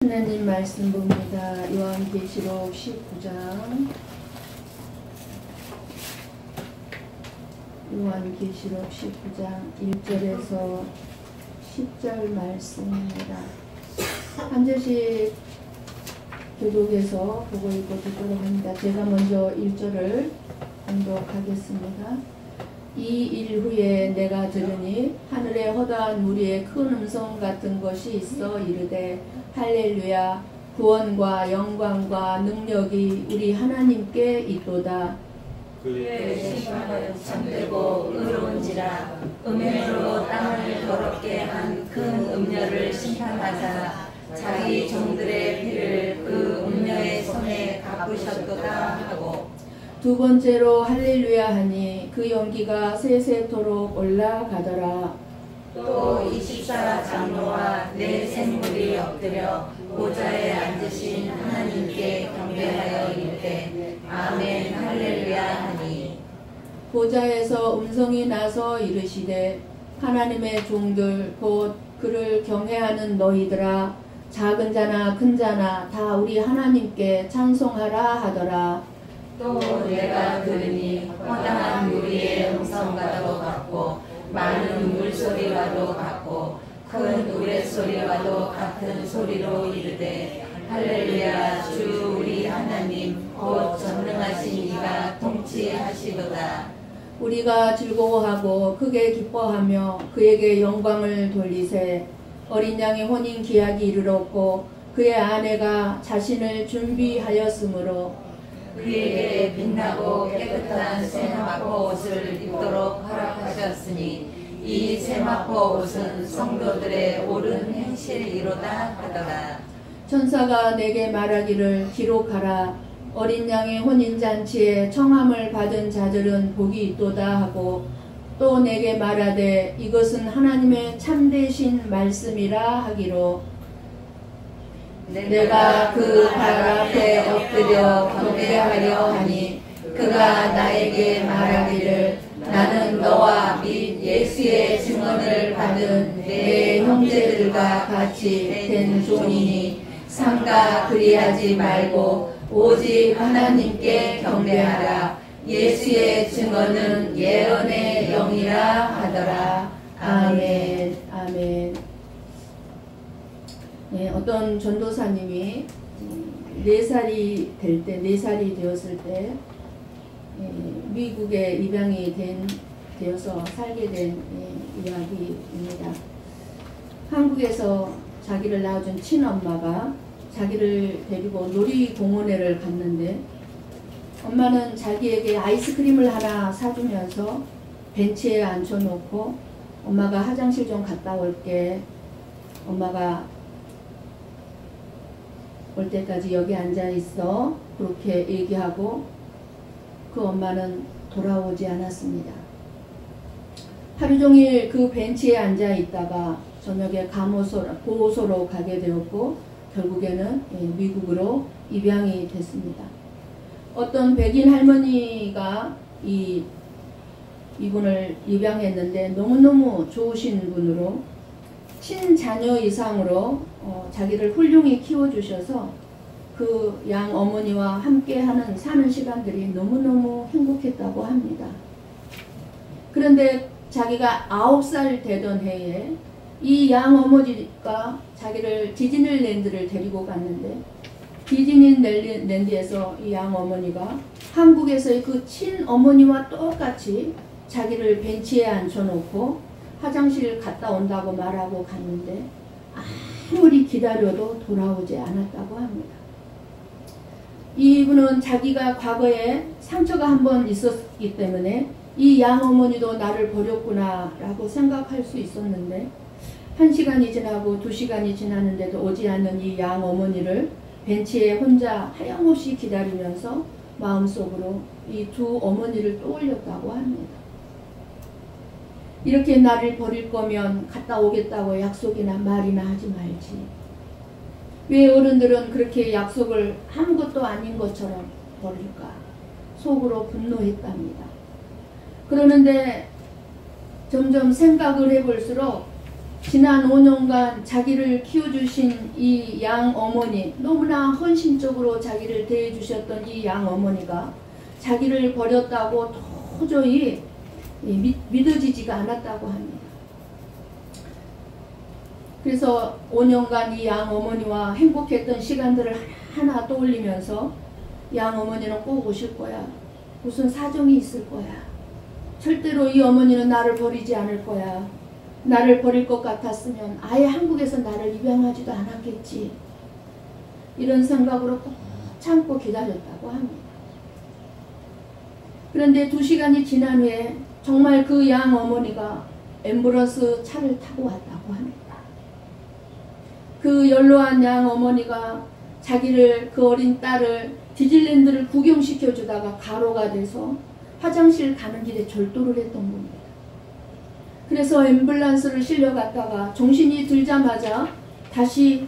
하나님 말씀 봅니다. 요한계시록 19장 요한계시록 19장 1절에서 10절 말씀입니다. 한 절씩 교독에서 보고 읽고 듣도록 합니다. 제가 먼저 1절을 공독하겠습니다. 이 일 후에 내가 들으니 하늘에 허다한 무리의 큰 음성 같은 것이 있어 이르되 할렐루야 구원과 영광과 능력이 우리 하나님께 있도다. 그의 심판은 참되고 의로운지라 음행으로 땅을 더럽게 한 큰 음녀를 심판하사 자기 종들의 피를 그 음녀의 손에 갚으셨도다 하고 두 번째로 할렐루야 하니 그 연기가 세세토록 올라가더라. 또 24 장로와 네 생물이 엎드려 보좌에 앉으신 하나님께 경배하여 이르되 아멘 할렐루야 하니 보좌에서 음성이 나서 이르시되 하나님의 종들 곧 그를 경외하는 너희들아 작은 자나 큰 자나 다 우리 하나님께 찬송하라 하더라. 또 내가 들으니 허다한 무리의 음성과도 같고 많은 물소리와도 같고 큰 우레소리와도 같은 소리로 이르되 할렐루야 주 우리 하나님 곧 전능하신 이가 통치하시도다. 우리가 즐거워하고 크게 기뻐하며 그에게 영광을 돌리세. 어린 양의 혼인 기약이 이르렀고 그의 아내가 자신을 준비하였으므로 그에게 빛나고 깨끗한 세마포 옷을 입도록 허락하셨으니 이 세마포 옷은 성도들의 옳은 행실이로다 하더라. 천사가 내게 말하기를 기록하라. 어린 양의 혼인잔치에 청함을 받은 자들은 복이 있도다 하고 또 내게 말하되 이것은 하나님의 참되신 말씀이라 하기로 내가 그 발 앞에 엎드려 경배하려 하니 그가 나에게 말하기를 나는 너와 및 예수의 증언을 받은 내 형제들과 같이 된 종이니 삼가 그리하지 말고 오직 하나님께 경배하라. 예수의 증언은 예언의 영이라 하더라. 아멘. 아멘. 네, 어떤 전도사님이 4살이 될 때, 4살이 되었을 때 미국에 입양이 되어서 살게 된 이야기입니다. 한국에서 자기를 낳아준 친엄마가 자기를 데리고 놀이공원에를 갔는데 엄마는 자기에게 아이스크림을 하나 사주면서 벤치에 앉혀놓고 엄마가 화장실 좀 갔다 올게. 엄마가 올 때까지 여기 앉아 있어. 그렇게 얘기하고 그 엄마는 돌아오지 않았습니다. 하루 종일 그 벤치에 앉아 있다가 저녁에 보호소로 가게 되었고 결국에는 미국으로 입양이 됐습니다. 어떤 백인 할머니가 이분을 입양했는데 너무너무 좋으신 분으로 친자녀 이상으로 자기를 훌륭히 키워주셔서 그 양 어머니와 함께 사는 시간들이 너무너무 행복했다고 합니다. 그런데 자기가 9살 되던 해에 이 양 어머니가 자기를 디즈니랜드를 데리고 갔는데 디즈니랜드에서 이 양 어머니가 한국에서의 그 친어머니와 똑같이 자기를 벤치에 앉혀놓고 화장실 갔다 온다고 말하고 갔는데 아무리 기다려도 돌아오지 않았다고 합니다. 이분은 자기가 과거에 상처가 한번 있었기 때문에 이 양어머니도 나를 버렸구나 라고 생각할 수 있었는데 1시간이 지나고 2시간이 지났는데도 오지 않는 이 양어머니를 벤치에 혼자 하염없이 기다리면서 마음속으로 이 두 어머니를 떠올렸다고 합니다. 이렇게 나를 버릴 거면 갔다 오겠다고 약속이나 말이나 하지 말지. 왜 어른들은 그렇게 약속을 아무것도 아닌 것처럼 버릴까? 속으로 분노했답니다. 그러는데 점점 생각을 해볼수록 지난 5년간 자기를 키워주신 이 양 어머니, 너무나 헌신적으로 자기를 대해주셨던 이 양 어머니가 자기를 버렸다고 도저히 믿어지지가 않았다고 합니다. 그래서 5년간 이 양 어머니와 행복했던 시간들을 하나하나 떠올리면서 양 어머니는 꼭 오실 거야. 무슨 사정이 있을 거야. 절대로 이 어머니는 나를 버리지 않을 거야. 나를 버릴 것 같았으면 아예 한국에서 나를 입양하지도 않았겠지. 이런 생각으로 꼭 참고 기다렸다고 합니다. 그런데 2시간이 지난 후에 정말 그 양 어머니가 앰뷸런스 차를 타고 왔다고 합니다. 그 연로한 양 어머니가 자기를, 그 어린 딸을 디즈니랜드를 구경시켜 주다가 가로가 돼서 화장실 가는 길에 절도를 했던 겁니다. 그래서 앰뷸런스를 실려갔다가 정신이 들자마자 다시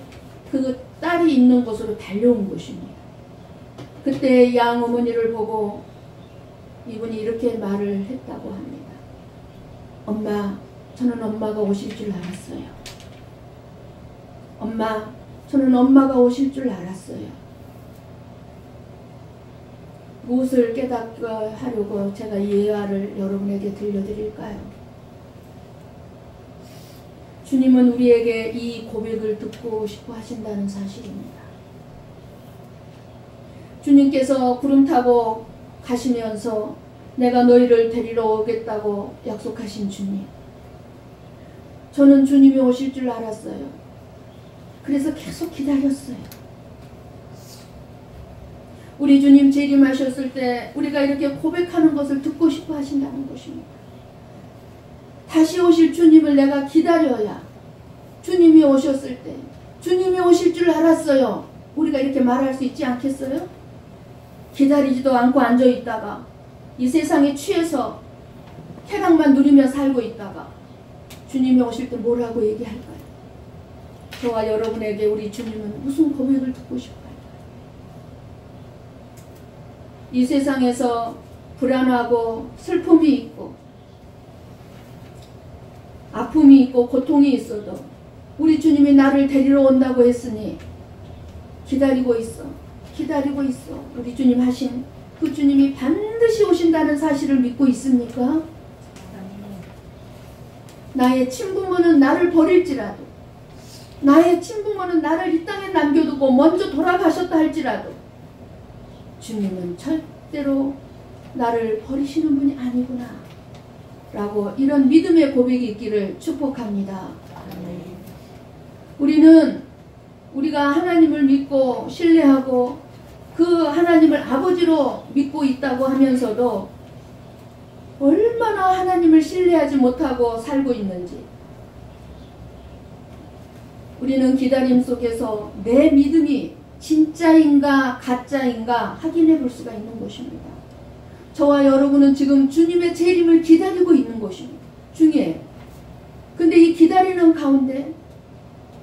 그 딸이 있는 곳으로 달려온 것입니다. 그때 양 어머니를 보고 이분이 이렇게 말을 했다고 합니다. 엄마, 저는 엄마가 오실 줄 알았어요. 엄마, 저는 엄마가 오실 줄 알았어요. 무엇을 깨닫게 하려고 제가 이 예화를 여러분에게 들려드릴까요? 주님은 우리에게 이 고백을 듣고 싶어 하신다는 사실입니다. 주님께서 구름 타고 가시면서 내가 너희를 데리러 오겠다고 약속하신 주님. 저는 주님이 오실 줄 알았어요. 그래서 계속 기다렸어요. 우리 주님 재림하셨을 때 우리가 이렇게 고백하는 것을 듣고 싶어 하신다는 것입니다. 다시 오실 주님을 내가 기다려야, 주님이 오셨을 때 주님이 오실 줄 알았어요. 우리가 이렇게 말할 수 있지 않겠어요? 기다리지도 않고 앉아있다가 이 세상에 취해서 쾌락만 누리며 살고 있다가 주님이 오실 때 뭐라고 얘기할까요? 저와 여러분에게 우리 주님은 무슨 고백을 듣고 싶어요? 이 세상에서 불안하고 슬픔이 있고 아픔이 있고 고통이 있어도 우리 주님이 나를 데리러 온다고 했으니 기다리고 있어. 기다리고 있어. 우리 주님 하신 그 주님이 반드시 오신다는 사실을 믿고 있습니까? 나의 친부모는 나를 버릴지라도, 나의 친부모는 나를 이 땅에 남겨두고 먼저 돌아가셨다 할지라도 주님은 절대로 나를 버리시는 분이 아니구나 라고 이런 믿음의 고백이 있기를 축복합니다. 우리는 우리가 하나님을 믿고 신뢰하고 그 하나님을 아버지로 믿고 있다고 하면서도 얼마나 하나님을 신뢰하지 못하고 살고 있는지, 우리는 기다림 속에서 내 믿음이 진짜인가 가짜인가 확인해 볼 수가 있는 것입니다. 저와 여러분은 지금 주님의 재림을 기다리고 있는 것입니다. 중요해요. 근데 이 기다리는 가운데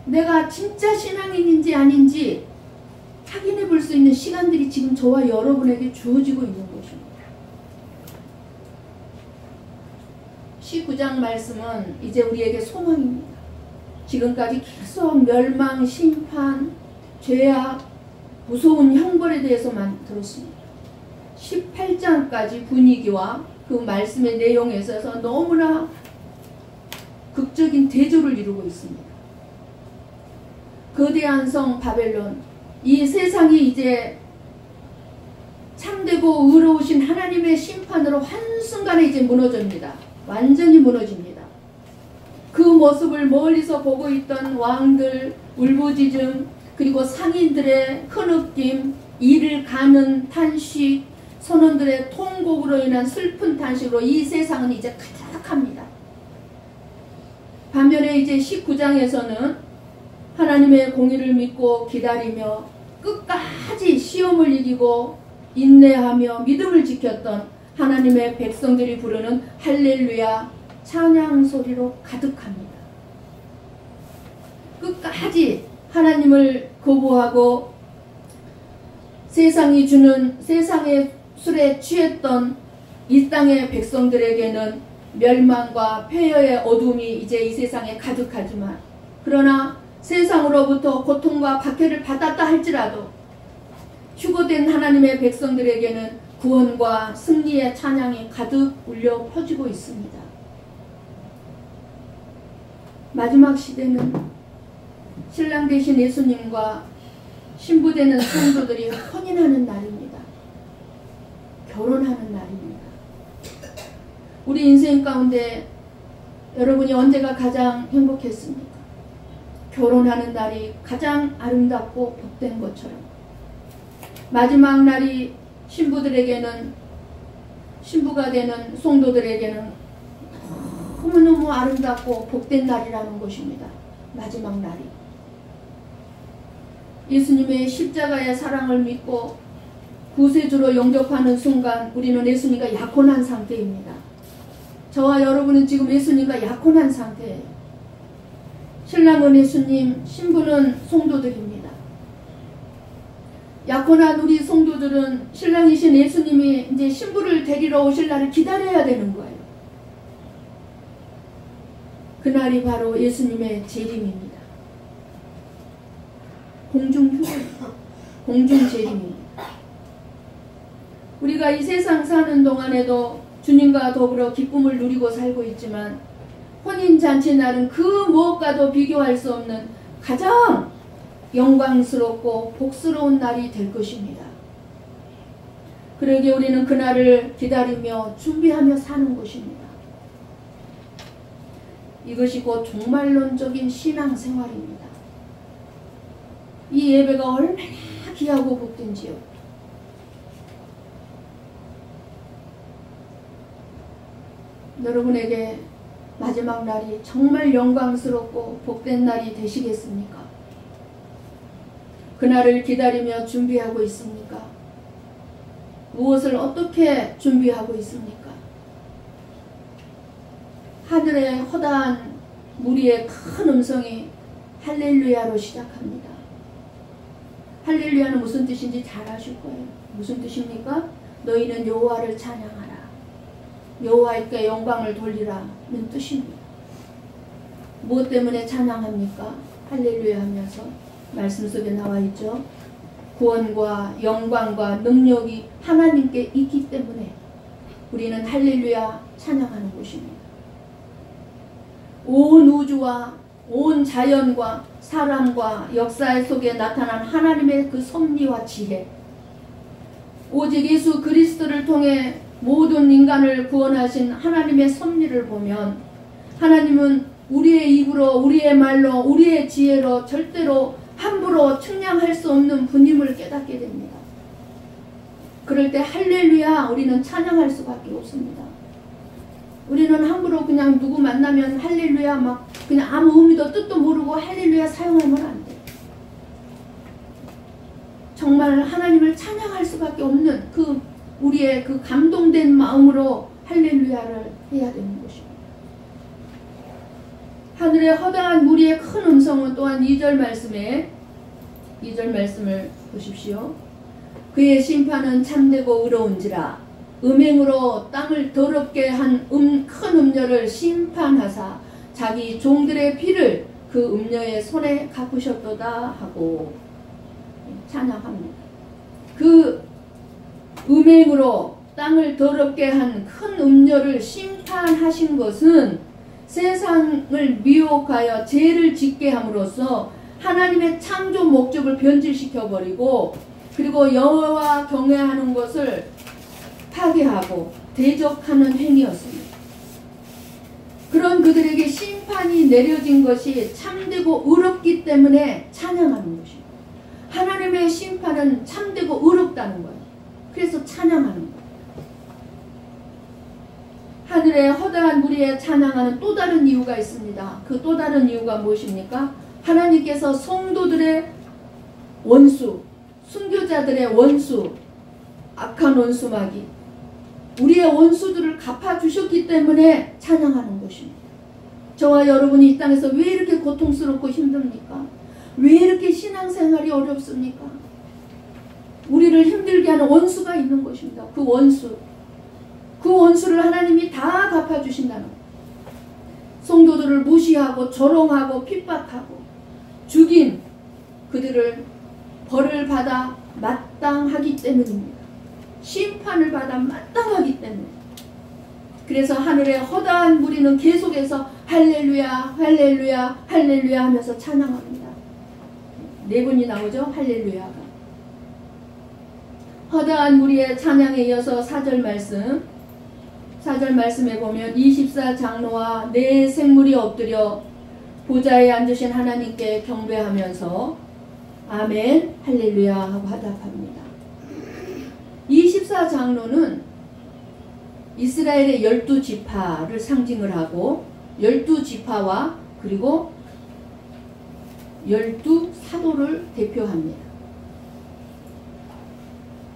내가 진짜 신앙인인지 아닌지 확인해 볼 수 있는 시간들이 지금 저와 여러분에게 주어지고 있는 것입니다. 19장 말씀은 이제 우리에게 소망입니다. 지금까지 계속 멸망, 심판, 죄악, 무서운 형벌에 대해서만 들었습니다. 18장까지 분위기와 그 말씀의 내용에 있어서 너무나 극적인 대조를 이루고 있습니다. 거대한 성 바벨론, 이 세상이 이제 참되고 의로우신 하나님의 심판으로 한순간에 이제 무너집니다. 완전히 무너집니다. 그 모습을 멀리서 보고 있던 왕들, 울부짖음, 그리고 상인들의 흐느낌, 이를 가는 탄식, 선원들의 통곡으로 인한 슬픈 탄식으로 이 세상은 이제 가득합니다. 반면에 이제 19장에서는 하나님의 공의를 믿고 기다리며 끝까지 시험을 이기고 인내하며 믿음을 지켰던 하나님의 백성들이 부르는 할렐루야 찬양 소리로 가득합니다. 끝까지 하나님을 거부하고 세상이 주는, 세상의 술에 취했던 이 땅의 백성들에게는 멸망과 폐허의 어둠이 이제 이 세상에 가득하지만, 그러나 세상으로부터 고통과 박해를 받았다 할지라도 휴거된 하나님의 백성들에게는 구원과 승리의 찬양이 가득 울려 퍼지고 있습니다. 마지막 시대는 신랑 되신 예수님과 신부 되는 성도들이 혼인하는 날입니다. 결혼하는 날입니다. 우리 인생 가운데 여러분이 언제가 가장 행복했습니까? 결혼하는 날이 가장 아름답고 복된 것처럼, 마지막 날이 신부들에게는, 신부가 되는 성도들에게는 너무너무 아름답고 복된 날이라는 것입니다. 마지막 날이. 예수님의 십자가의 사랑을 믿고 구세주로 영접하는 순간 우리는 예수님과 약혼한 상태입니다. 저와 여러분은 지금 예수님과 약혼한 상태예요. 신랑은 예수님, 신부는 성도들입니다. 약혼한 우리 성도들은 신랑이신 예수님이 이제 신부를 데리러 오실 날을 기다려야 되는 거예요. 그날이 바로 예수님의 재림입니다. 공중휴거입니다. 공중재림입니다. 우리가 이 세상 사는 동안에도 주님과 더불어 기쁨을 누리고 살고 있지만, 혼인잔치 날은 그 무엇과도 비교할 수 없는 가장 영광스럽고 복스러운 날이 될 것입니다. 그러기에 우리는 그날을 기다리며 준비하며 사는 것입니다. 이것이 곧 종말론적인 신앙생활입니다. 이 예배가 얼마나 귀하고 복된지요. 여러분에게 마지막 날이 정말 영광스럽고 복된 날이 되시겠습니까? 그날을 기다리며 준비하고 있습니까? 무엇을 어떻게 준비하고 있습니까? 하늘의 허다한 무리의 큰 음성이 할렐루야로 시작합니다. 할렐루야는 무슨 뜻인지 잘 아실 거예요. 무슨 뜻입니까? 너희는 여호와를 찬양하라. 여호와께 영광을 돌리라는 뜻입니다. 무엇 때문에 찬양합니까? 할렐루야 하면서 말씀 속에 나와 있죠. 구원과 영광과 능력이 하나님께 있기 때문에 우리는 할렐루야 찬양하는 것입니다. 온 우주와 온 자연과 사람과 역사 속에 나타난 하나님의 그 섭리와 지혜, 오직 예수 그리스도를 통해 모든 인간을 구원하신 하나님의 섭리를 보면, 하나님은 우리의 입으로, 우리의 말로, 우리의 지혜로 절대로 함부로 측량할 수 없는 분임을 깨닫게 됩니다. 그럴 때 할렐루야 우리는 찬양할 수밖에 없습니다. 우리는 함부로 그냥 누구 만나면 할렐루야 막 그냥 아무 의미도 뜻도 모르고 할렐루야 사용하면 안 돼. 정말 하나님을 찬양할 수밖에 없는 그 우리의 그 감동된 마음으로 할렐루야를 해야 되는 것입니다. 하늘의 허다한 무리의 큰 음성은 또한 2절 말씀에 2절 말씀을 보십시오. 그의 심판은 참되고 의로운지라 음행으로 땅을 더럽게 한 큰 음녀를 심판하사 자기 종들의 피를 그 음녀의 손에 갚으셨도다 하고 찬양합니다. 그 음행으로 땅을 더럽게 한 큰 음녀를 심판하신 것은 세상을 미혹하여 죄를 짓게 함으로써 하나님의 창조 목적을 변질시켜버리고, 그리고 여호와 경외하는 것을 파괴하고 대적하는 행위였습니다. 그런 그들에게 심판이 내려진 것이 참되고 의롭기 때문에 찬양하는 것입니다. 하나님의 심판은 참되고 의롭다는 거예요. 그래서 찬양하는 거예요. 하늘의 허다한 무리에 찬양하는 또 다른 이유가 있습니다. 그 또 다른 이유가 무엇입니까? 하나님께서 성도들의 원수, 순교자들의 원수, 악한 원수마귀, 우리의 원수들을 갚아주셨기 때문에 찬양하는 것입니다. 저와 여러분이 이 땅에서 왜 이렇게 고통스럽고 힘듭니까? 왜 이렇게 신앙생활이 어렵습니까? 우리를 힘들게 하는 원수가 있는 것입니다. 그 원수, 그 원수를 하나님이 다 갚아주신다는 거예요. 성도들을 무시하고 조롱하고 핍박하고 죽인 그들을 벌을 받아 마땅하기 때문입니다. 심판을 받아 마땅하기 때문에. 그래서 하늘의 허다한 무리는 계속해서 할렐루야 할렐루야 할렐루야 하면서 찬양합니다. 네 번이 나오죠. 할렐루야가. 허다한 무리의 찬양에 이어서 4절 말씀에 보면 24장로와 네 생물이 엎드려 보좌에 앉으신 하나님께 경배하면서 아멘 할렐루야 하고 화답합니다. 24장로는 이스라엘의 12지파를 상징을 하고 12지파와 그리고 12사도를 대표합니다.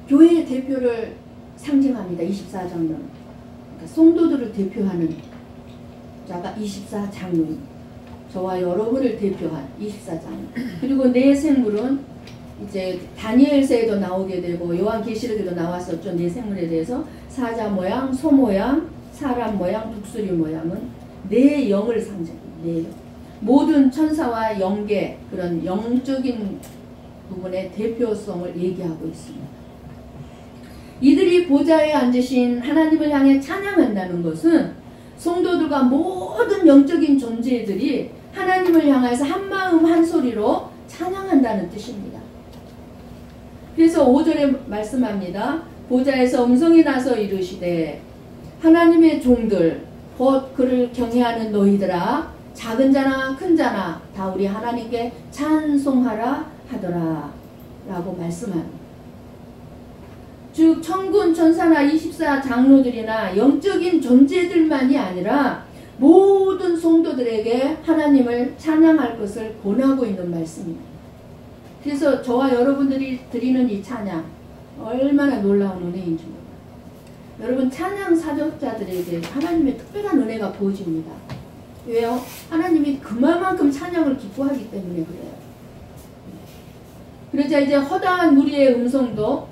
교회의 대표를 상징합니다. 24장로는. 그러니까 성도들을 대표하는 자가 24장로입니다. 저와 여러분을 대표한 24장로. 그리고 네 생물은 이제 다니엘서에도 나오게 되고 요한계시록에도 나왔었죠. 네 생물에 대해서 사자 모양, 소 모양, 사람 모양, 독수리 모양은 네 영을 상징합니다. 네 영. 모든 천사와 영계 그런 영적인 부분의 대표성을 얘기하고 있습니다. 이들이 보좌에 앉으신 하나님을 향해 찬양한다는 것은 성도들과 모든 영적인 존재들이 하나님을 향해서 한마음 한소리로 찬양한다는 뜻입니다. 그래서 5절에 말씀합니다. 보좌에서 음성이 나서 이르시되 하나님의 종들 곧 그를 경외하는 너희들아 작은 자나 큰 자나 다 우리 하나님께 찬송하라 하더라 라고 말씀합니다. 즉 천군 천사나 24장로들이나 영적인 존재들만이 아니라 모든 성도들에게 하나님을 찬양할 것을 권하고 있는 말씀입니다. 그래서 저와 여러분들이 드리는 이 찬양 얼마나 놀라운 은혜인지 몰라요. 여러분 찬양 사역자들에게 하나님의 특별한 은혜가 부어집니다. 왜요? 하나님이 그만큼 찬양을 기뻐하기 때문에 그래요. 그러자 이제 허다한 무리의 음성도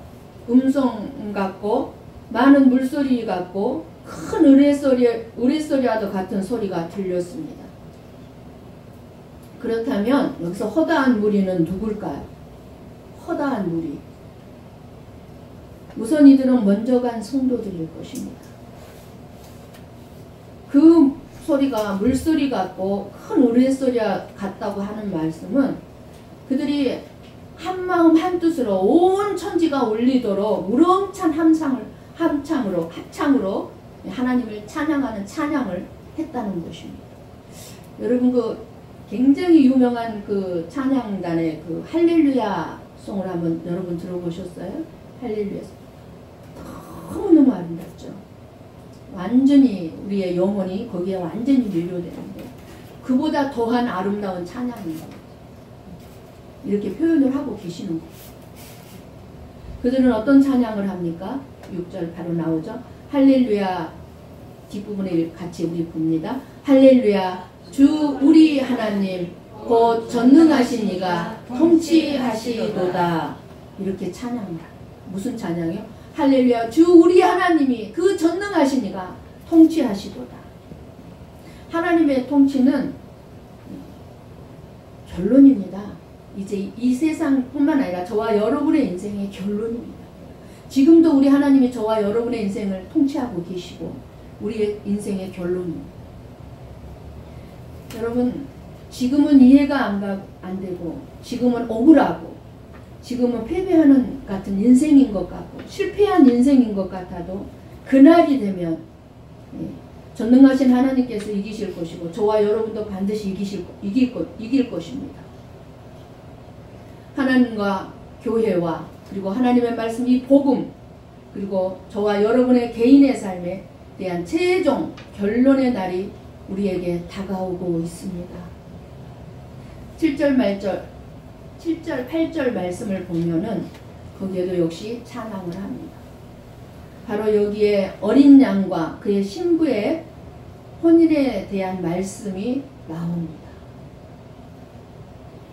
음성 같고 많은 물소리 같고 큰 의뢰소리와도 같은 소리가 들렸습니다. 그렇다면 여기서 허다한 무리는 누굴까요? 허다한 무리. 우선 이들은 먼저 간 성도들일 것입니다. 그 소리가 물소리 같고 큰 의뢰소리 같다고 하는 말씀은 그들이 한마음 한뜻으로 온 천지가 울리도록 우렁찬 합창으로 하나님을 찬양하는 찬양을 했다는 것입니다. 여러분 그 굉장히 유명한 그 찬양단의 그 할렐루야 송을 한번 여러분 들어보셨어요? 할렐루야 송. 너무너무 아름답죠. 완전히 우리의 영혼이 거기에 완전히 매료되는데 그보다 더한 아름다운 찬양입니다. 이렇게 표현을 하고 계시는 거예요. 그들은 어떤 찬양을 합니까? 6절 바로 나오죠. 할렐루야 뒷부분에 같이 우리 봅니다. 할렐루야 주 우리 하나님 곧 전능하신 이가 통치하시도다. 이렇게 찬양합니다. 무슨 찬양이요? 할렐루야 주 우리 하나님이 그 전능하신 이가 통치하시도다. 하나님의 통치는 결론입니다. 이제 이 세상뿐만 아니라 저와 여러분의 인생의 결론입니다. 지금도 우리 하나님이 저와 여러분의 인생을 통치하고 계시고 우리의 인생의 결론입니다. 여러분 지금은 이해가 안 되고 지금은 억울하고 지금은 패배하는 같은 인생인 것 같고 실패한 인생인 것 같아도 그날이 되면 전능하신 하나님께서 이기실 것이고 저와 여러분도 반드시 이길 것입니다. 하나님과 교회와 그리고 하나님의 말씀 이 복음 그리고 저와 여러분의 개인의 삶에 대한 최종 결론의 날이 우리에게 다가오고 있습니다. 7절 8절 말씀을 보면은 거기에도 역시 찬양을 합니다. 바로 여기에 어린 양과 그의 신부의 혼인에 대한 말씀이 나옵니다.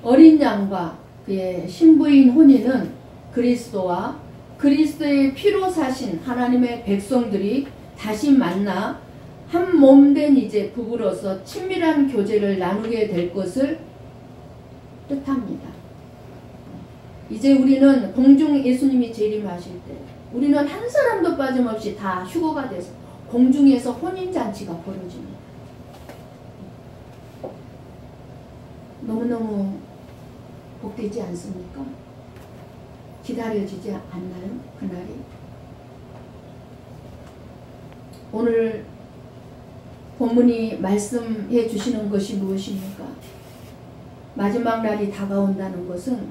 어린 양과 그의 신부인 혼인은 그리스도와 그리스도의 피로 사신 하나님의 백성들이 다시 만나 한 몸된 이제 부부로서 친밀한 교제를 나누게 될 것을 뜻합니다. 이제 우리는 공중 예수님이 재림하실 때 우리는 한 사람도 빠짐없이 다 휴거가 돼서 공중에서 혼인잔치가 벌어집니다. 너무너무 복되지 않습니까? 기다려지지 않나요? 그날이? 오늘 본문이 말씀해 주시는 것이 무엇입니까? 마지막 날이 다가온다는 것은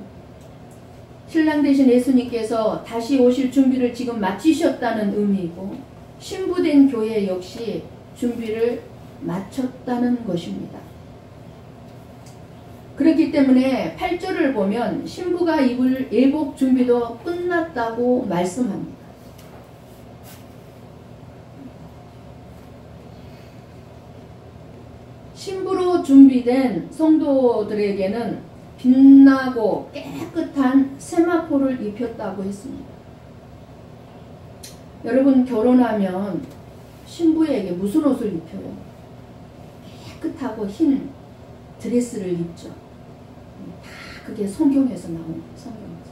신랑 되신 예수님께서 다시 오실 준비를 지금 마치셨다는 의미이고 신부된 교회 역시 준비를 마쳤다는 것입니다. 그렇기 때문에 8절을 보면 신부가 입을 예복 준비도 끝났다고 말씀합니다. 신부로 준비된 성도들에게는 빛나고 깨끗한 세마포를 입혔다고 했습니다. 여러분 결혼하면 신부에게 무슨 옷을 입혀요? 깨끗하고 흰 드레스를 입죠. 다 그게 성경에서 나온 성경에서.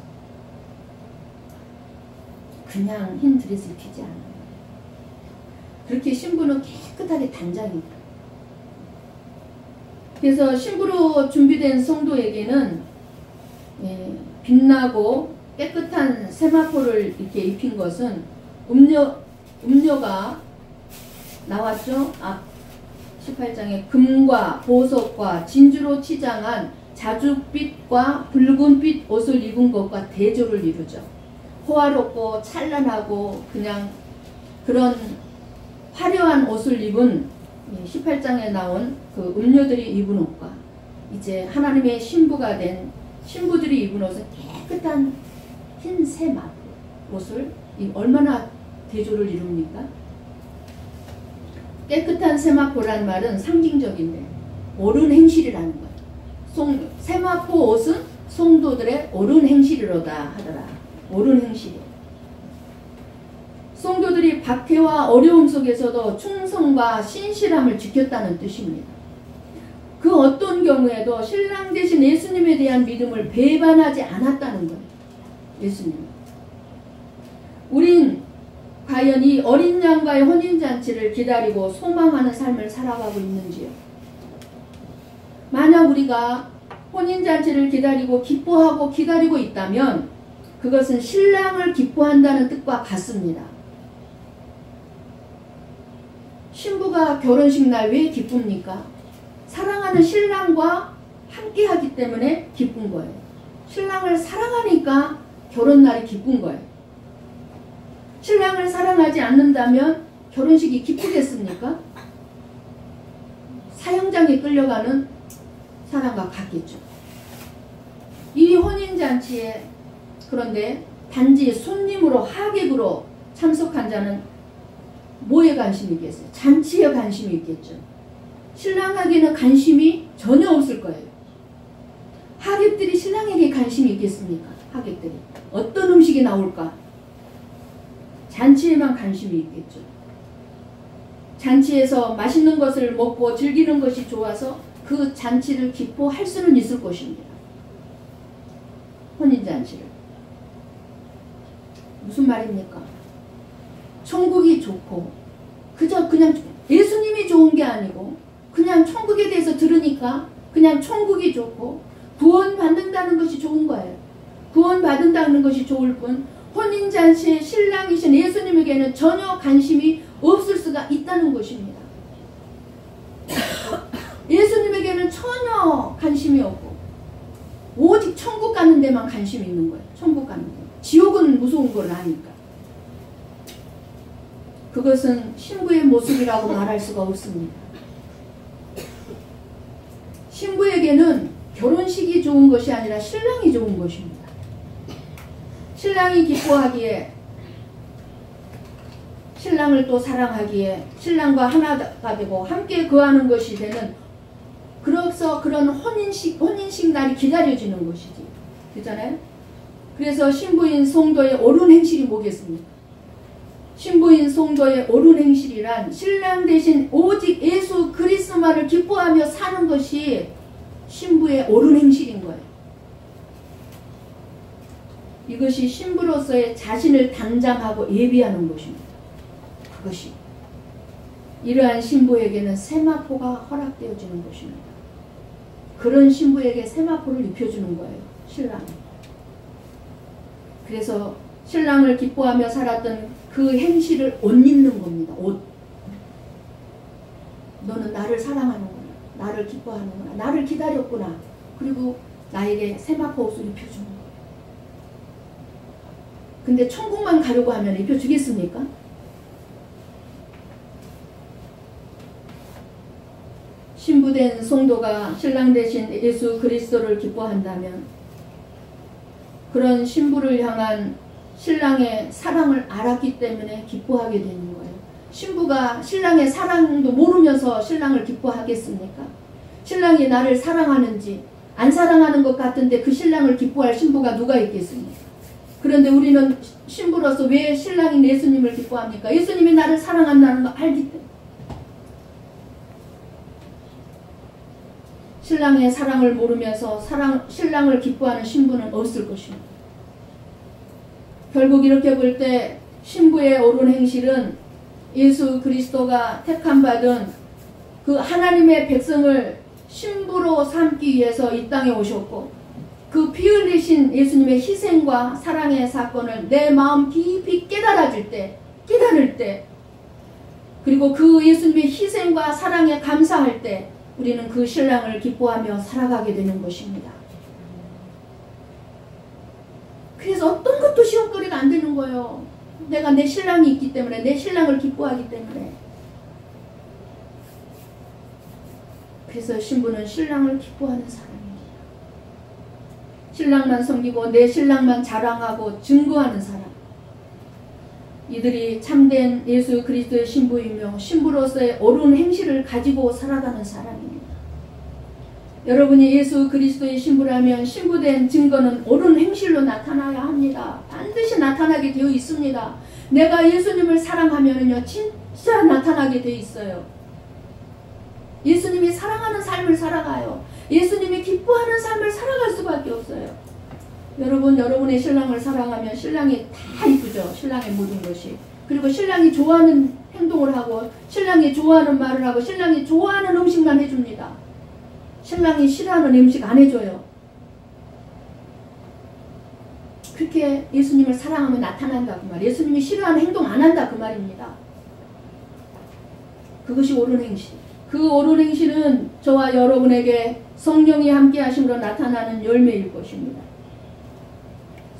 그냥 흰 드레스 입히지 않아요. 그렇게 신부는 깨끗하게 단장입니다. 그래서 신부로 준비된 성도에게는 빛나고 깨끗한 세마포를 이렇게 입힌 것은 음료가 나왔죠. 앞 18장에 금과 보석과 진주로 치장한 자줏빛과 붉은빛 옷을 입은 것과 대조를 이루죠. 호화롭고 찬란하고 그냥 그런 화려한 옷을 입은 18장에 나온 그 음료들이 입은 옷과 이제 하나님의 신부가 된 신부들이 입은 옷은 깨끗한 흰 세마포 옷을 얼마나 대조를 이룹니까? 깨끗한 세마포란 말은 상징적인데 옳은 행실이라는 거예요. 세마포 옷은 성도들의 옳은 행실이로다 하더라. 옳은 행실이요. 성도들이 박해와 어려움 속에서도 충성과 신실함을 지켰다는 뜻입니다. 그 어떤 경우에도 신랑 되신 예수님에 대한 믿음을 배반하지 않았다는 거예요. 예수님. 우린 과연 이 어린 양과의 혼인잔치를 기다리고 소망하는 삶을 살아가고 있는지요? 만약 우리가 혼인잔치를 기다리고 기뻐하고 기다리고 있다면 그것은 신랑을 기뻐한다는 뜻과 같습니다. 신부가 결혼식 날 왜 기쁩니까? 사랑하는 신랑과 함께 하기 때문에 기쁜 거예요. 신랑을 사랑하니까 결혼날이 기쁜 거예요. 신랑을 사랑하지 않는다면 결혼식이 기쁘겠습니까? 사형장에 끌려가는 사람과 같겠죠. 이 혼인잔치에 그런데 단지 손님으로 하객으로 참석한 자는 뭐에 관심이 있겠어요? 잔치에 관심이 있겠죠. 신랑에게는 관심이 전혀 없을 거예요. 하객들이 신랑에게 관심이 있겠습니까? 하객들이. 어떤 음식이 나올까? 잔치에만 관심이 있겠죠. 잔치에서 맛있는 것을 먹고 즐기는 것이 좋아서 그 잔치를 기뻐할 수는 있을 것입니다. 혼인잔치를. 무슨 말입니까? 천국이 좋고 그저 그냥 예수님이 좋은 게 아니고 그냥 천국에 대해서 들으니까 그냥 천국이 좋고 구원 받는다는 것이 좋은 거예요. 구원 받는다는 것이 좋을 뿐 혼인잔치의 신랑이신 예수님에게는 전혀 관심이 없을 수가 있다는 것입니다. 예수님에게는 전혀 관심이 없고 오직 천국 가는 데만 관심이 있는 거예요. 천국 가는 데. 지옥은 무서운 걸 아니까. 그것은 신부의 모습이라고 말할 수가 없습니다. 신부에게는 결혼식이 좋은 것이 아니라 신랑이 좋은 것입니다. 신랑이 기뻐하기에 신랑을 또 사랑하기에 신랑과 하나가 되고 함께 거하는 것이 되는 그래서 그런 혼인식 날이 기다려지는 것이지. 그렇잖아요? 그래서 신부인 성도의 옳은 행실이 뭐겠습니까? 신부인 성도의 옳은 행실이란 신랑 대신 오직 예수 그리스도만을 기뻐하며 사는 것이 신부의 옳은 행실인 거예요. 이것이 신부로서의 자신을 당장하고 예비하는 것입니다. 그것이 이러한 신부에게는 세마포가 허락되어지는 것입니다. 그런 신부에게 세마포를 입혀주는 거예요. 신랑이. 그래서 신랑을 기뻐하며 살았던 그 행실을 옷 입는 겁니다. 옷. 너는 나를 사랑하는구나. 나를 기뻐하는구나. 나를 기다렸구나. 그리고 나에게 세마포 옷을 입혀주는 거예요. 근데 천국만 가려고 하면 입혀주겠습니까? 신부된 성도가 신랑 대신 예수 그리스도를 기뻐한다면 그런 신부를 향한 신랑의 사랑을 알았기 때문에 기뻐하게 되는 거예요. 신부가 신랑의 사랑도 모르면서 신랑을 기뻐하겠습니까? 신랑이 나를 사랑하는지 안 사랑하는 것 같은데 그 신랑을 기뻐할 신부가 누가 있겠습니까? 그런데 우리는 신부로서 왜 신랑인 예수님을 기뻐합니까? 예수님이 나를 사랑한다는 거 알기 때문에. 신랑의 사랑을 모르면서 신랑을 기뻐하는 신부는 없을 것입니다. 결국 이렇게 볼 때 신부의 옳은 행실은 예수 그리스도가 택함받은 그 하나님의 백성을 신부로 삼기 위해서 이 땅에 오셨고 그 피 흘리신 예수님의 희생과 사랑의 사건을 내 마음 깊이 깨달을 때 그리고 그 예수님의 희생과 사랑에 감사할 때 우리는 그 신랑을 기뻐하며 살아가게 되는 것입니다. 그래서 어떤 것도 시험거리가 안 되는 거예요. 내가 내 신랑이 있기 때문에, 내 신랑을 기뻐하기 때문에. 그래서 신부는 신랑을 기뻐하는 사람입니다. 신랑만 섬기고 내 신랑만 자랑하고 증거하는 사람. 이들이 참된 예수 그리스도의 신부이며 신부로서의 옳은 행실을 가지고 살아가는 사람입니다. 여러분이 예수 그리스도의 신부라면 신부된 증거는 옳은 행실로 나타나야 합니다. 반드시 나타나게 되어 있습니다. 내가 예수님을 사랑하면요 진짜 나타나게 되어 있어요. 예수님이 사랑하는 삶을 살아가요. 예수님이 기뻐하는 삶을 살아갈 수밖에 없어요. 여러분의 신랑을 사랑하면 신랑이 다 이쁘죠. 신랑의 모든 것이. 그리고 신랑이 좋아하는 행동을 하고 신랑이 좋아하는 말을 하고 신랑이 좋아하는 음식만 해줍니다. 신랑이 싫어하는 음식 안 해줘요. 그렇게 예수님을 사랑하면 나타난다 그 말. 예수님이 싫어하는 행동 안 한다 그 말입니다. 그것이 옳은 행실. 그 옳은 행실은 저와 여러분에게 성령이 함께 하심으로 나타나는 열매일 것입니다.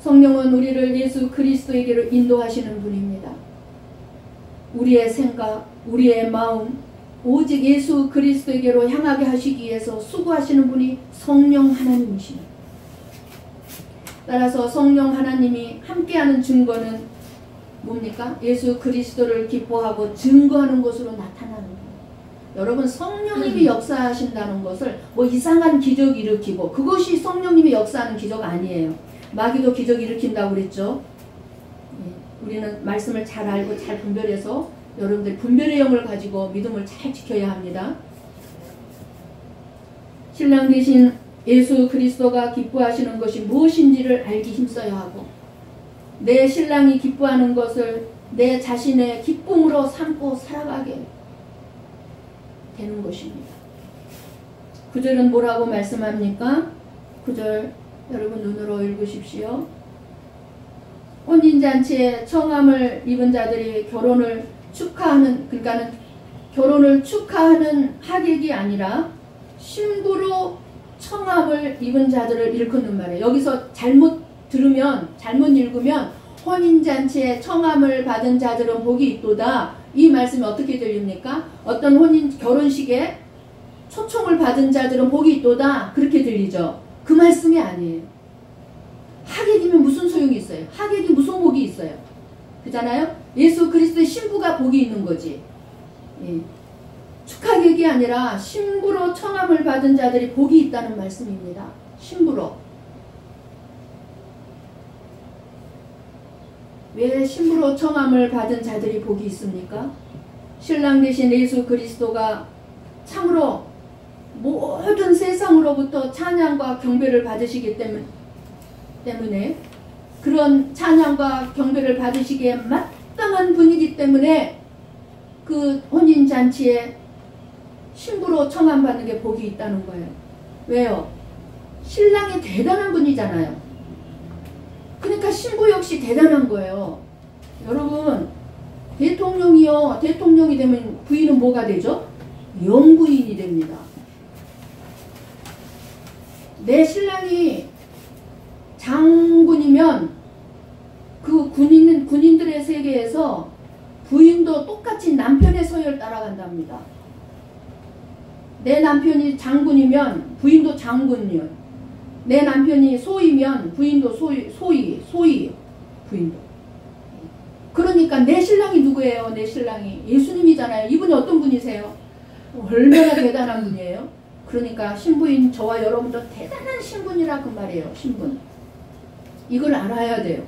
성령은 우리를 예수 그리스도에게로 인도하시는 분입니다. 우리의 생각, 우리의 마음 오직 예수 그리스도에게로 향하게 하시기 위해서 수고하시는 분이 성령 하나님이십니다. 따라서 성령 하나님이 함께하는 증거는 뭡니까? 예수 그리스도를 기뻐하고 증거하는 것으로 나타나는 거예요. 여러분 성령님이 역사하신다는 것을 뭐 이상한 기적 일으키고 그것이 성령님이 역사하는 기적 아니에요. 마귀도 기적 일으킨다고 그랬죠. 우리는 말씀을 잘 알고 잘 분별해서 여러분들 분별의 영을 가지고 믿음을 잘 지켜야 합니다. 신랑 되신 예수 그리스도가 기뻐하시는 것이 무엇인지를 알기 힘써야 하고 내 신랑이 기뻐하는 것을 내 자신의 기쁨으로 삼고 살아가게 되는 것입니다. 9절은 뭐라고 말씀합니까? 9절 여러분 눈으로 읽으십시오. 혼인잔치에 청함을 입은 자들이 결혼을 축하하는, 그러니까는 결혼을 축하하는 하객이 아니라 신부로 청함을 입은 자들을 일컫는 말이에요. 여기서 잘못 들으면, 잘못 읽으면 혼인잔치에 청함을 받은 자들은 복이 있도다. 이 말씀이 어떻게 들립니까? 어떤 결혼식에 초청을 받은 자들은 복이 있도다. 그렇게 들리죠. 그 말씀이 아니에요. 하객이면 무슨 소용이 있어요? 하객이 무슨 복이 있어요? 그잖아요? 예수 그리스도의 신부가 복이 있는 거지. 예. 축하객이 아니라 신부로 청함을 받은 자들이 복이 있다는 말씀입니다. 신부로. 왜 신부로 청함을 받은 자들이 복이 있습니까? 신랑 되신 예수 그리스도가 참으로 모든 세상으로부터 찬양과 경배를 받으시기 때문에 그런 찬양과 경배를 받으시기에 마땅한 분이기 때문에 그 혼인잔치에 신부로 청함받는 게 복이 있다는 거예요. 왜요? 신랑이 대단한 분이잖아요. 그러니까 신부 역시 대단한 거예요. 여러분, 대통령이 되면 부인은 뭐가 되죠? 영부인이 됩니다. 내 신랑이 장군이면 그 군인들의 세계에서 부인도 똑같이 남편의 서열 따라간답니다. 내 남편이 장군이면 부인도 장군이요. 내 남편이 소이면 부인도 소이 부인도. 그러니까 내 신랑이 누구예요? 내 신랑이 예수님이잖아요. 이분이 어떤 분이세요? 얼마나 대단한 분이에요? 그러니까 신부인 저와 여러분도 대단한 신분이라 그 말이에요. 신분. 이걸 알아야 돼요.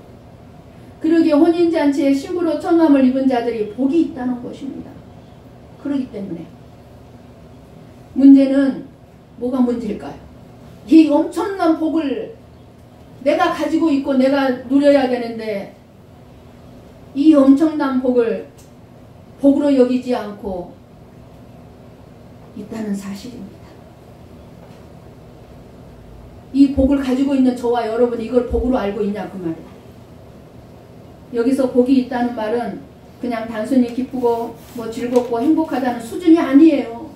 그러기에 혼인잔치에 신부로 청함을 입은 자들이 복이 있다는 것입니다. 그렇기 때문에 문제는 뭐가 문제일까요? 이 엄청난 복을 내가 가지고 있고 내가 누려야 되는데 이 엄청난 복을 복으로 여기지 않고 있다는 사실입니다. 이 복을 가지고 있는 저와 여러분이 이걸 복으로 알고 있냐 그 말이에요. 여기서 복이 있다는 말은 그냥 단순히 기쁘고 뭐 즐겁고 행복하다는 수준이 아니에요.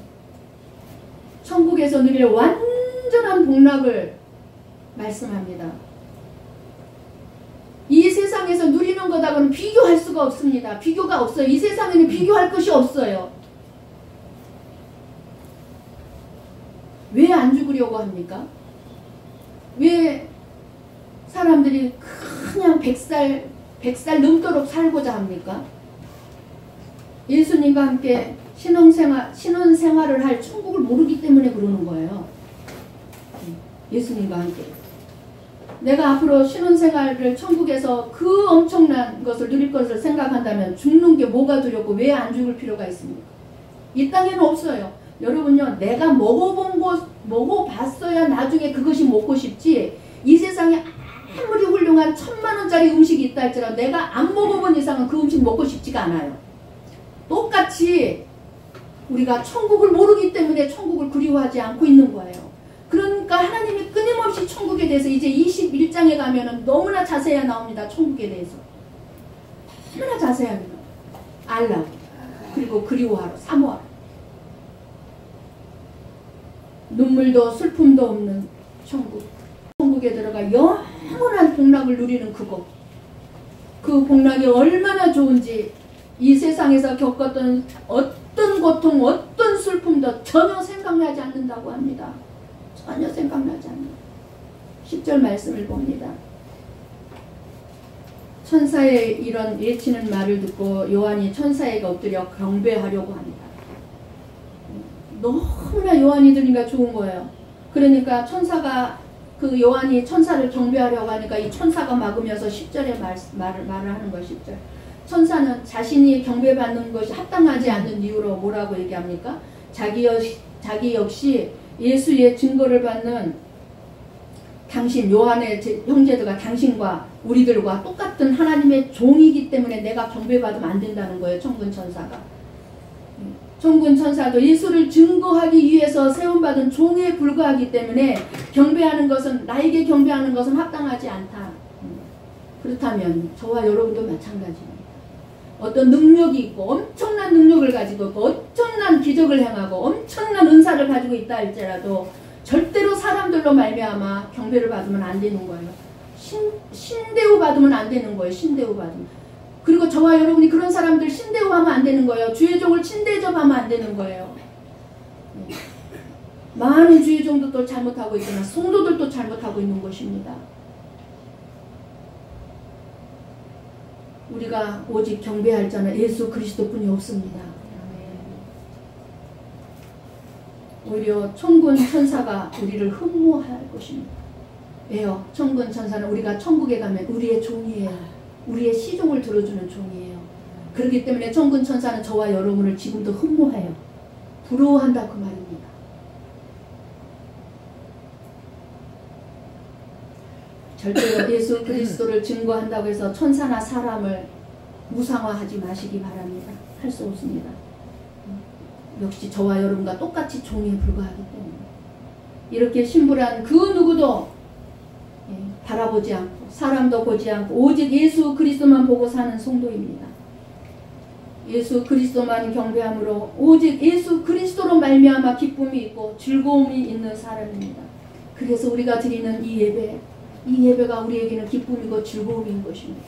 천국에서 누릴 완전한 복락을 말씀합니다. 이 세상에서 누리는 것하고는 비교할 수가 없습니다. 비교가 없어요. 이 세상에는 비교할 것이 없어요. 왜 안 죽으려고 합니까? 왜 사람들이 그냥 100살 넘도록 살고자 합니까? 예수님과 함께 신혼생활을 할 천국을 모르기 때문에 그러는 거예요. 예수님과 함께. 내가 앞으로 신혼생활을 천국에서 그 엄청난 것을 누릴 것을 생각한다면 죽는 게 뭐가 두렵고 왜 안 죽을 필요가 있습니까? 이 땅에는 없어요. 여러분요, 내가 먹어봤어야 나중에 그것이 먹고 싶지, 이 세상에 아무리 훌륭한 1000만원짜리 음식이 있다 할지라도 내가 안 먹어본 이상은 그 음식 먹고 싶지가 않아요. 똑같이 우리가 천국을 모르기 때문에 천국을 그리워하지 않고 있는 거예요. 그러니까 하나님이 끊임없이 천국에 대해서 이제 21장에 가면은 너무나 자세히 나옵니다. 천국에 대해서. 너무나 자세합니다. 알라고. 그리고 그리워하러, 사모하러. 눈물도 슬픔도 없는 천국. 천국에 들어가 영원한 복락을 누리는 그곳. 그 복락이 얼마나 좋은지 이 세상에서 겪었던 어떤 고통, 어떤 슬픔도 전혀 생각나지 않는다고 합니다. 전혀 생각나지 않는 10절 말씀을 봅니다. 천사의 이런 예치는 말을 듣고 요한이 천사에게 엎드려 경배하려고 합니다. 너무나 요한이 들으니까 좋은 거예요. 그러니까 천사가 그 요한이 천사를 경배하려고 하니까 이 천사가 막으면서 10절에 말을 하는 거예요. 10절. 천사는 자신이 경배받는 것이 합당하지 않는 이유로 뭐라고 얘기합니까? 자기 역시 예수의 증거를 받는 당신 요한의 형제들과 당신과 우리들과 똑같은 하나님의 종이기 때문에 내가 경배받으면 안 된다는 거예요. 천군 천사가. 천군 천사도 예수를 증거하기 위해서 세움받은 종에 불과하기 때문에 경배하는 것은, 나에게 경배하는 것은 합당하지 않다. 그렇다면 저와 여러분도 마찬가지입니다. 어떤 능력이 있고 엄청난 능력을 가지고 있고 엄청난 기적을 행하고 엄청난 은사를 가지고 있다 할지라도 절대로 사람들로 말미암아 경배를 받으면 안 되는 거예요. 신대우 받으면 안 되는 거예요. 신대우 받으면. 그리고 저와 여러분이 그런 사람들 신대우하면 안 되는 거예요. 주의 종을 친대접하면 안 되는 거예요. 많은 주의 종도 잘못하고 있지만 성도들도 잘못하고 있는 것입니다. 우리가 오직 경배할 자는 예수 그리스도뿐이 없습니다. 오히려 천군 천사가 우리를 흠모할 것입니다. 왜요? 천군 천사는 우리가 천국에 가면 우리의 종이에요. 우리의 시종을 들어주는 종이에요. 그렇기 때문에 천군 천사는 저와 여러분을 지금도 흠모해요. 부러워한다 그 말입니다. 절대로 예수 그리스도를 증거한다고 해서 천사나 사람을 무상화하지 마시기 바랍니다. 할 수 없습니다. 역시 저와 여러분과 똑같이 종에 불과하기 때문에 이렇게 신불한 그 누구도 바라보지 않고 사람도 보지 않고 오직 예수 그리스도만 보고 사는 성도입니다. 예수 그리스도만 경배함으로 오직 예수 그리스도로 말미암아 기쁨이 있고 즐거움이 있는 사람입니다. 그래서 우리가 드리는 이 예배가 우리에게는 기쁨이고 즐거움인 것입니다.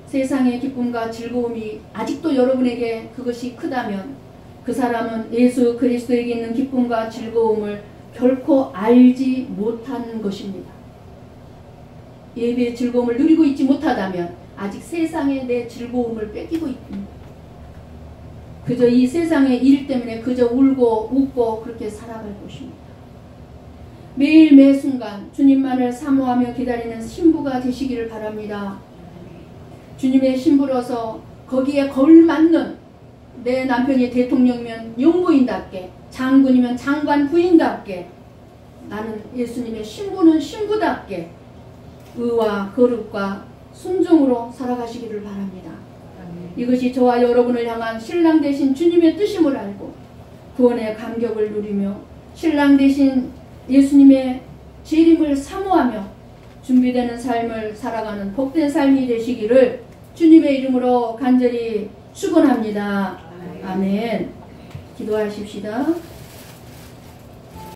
세상의 기쁨과 즐거움이 아직도 여러분에게 그것이 크다면 그 사람은 예수 그리스도에게 있는 기쁨과 즐거움을 결코 알지 못한 것입니다. 예배의 즐거움을 누리고 있지 못하다면 아직 세상에 내 즐거움을 뺏기고 있습니다. 그저 이 세상의 일 때문에 그저 울고 웃고 그렇게 살아갈 것입니다. 매일 매 순간 주님만을 사모하며 기다리는 신부가 되시기를 바랍니다. 주님의 신부로서 거기에 걸맞는 내 남편이 대통령이면 용부인답게 장군이면 장관 부인답게 나는 예수님의 신부는 신부답게 의와 거룩과 순종으로 살아가시기를 바랍니다. 이것이 저와 여러분을 향한 신랑 되신 주님의 뜻임을 알고 구원의 감격을 누리며 신랑 되신 예수님의 재림을 사모하며 준비되는 삶을 살아가는 복된 삶이 되시기를 주님의 이름으로 간절히 축원합니다. 아멘. 기도하십시다.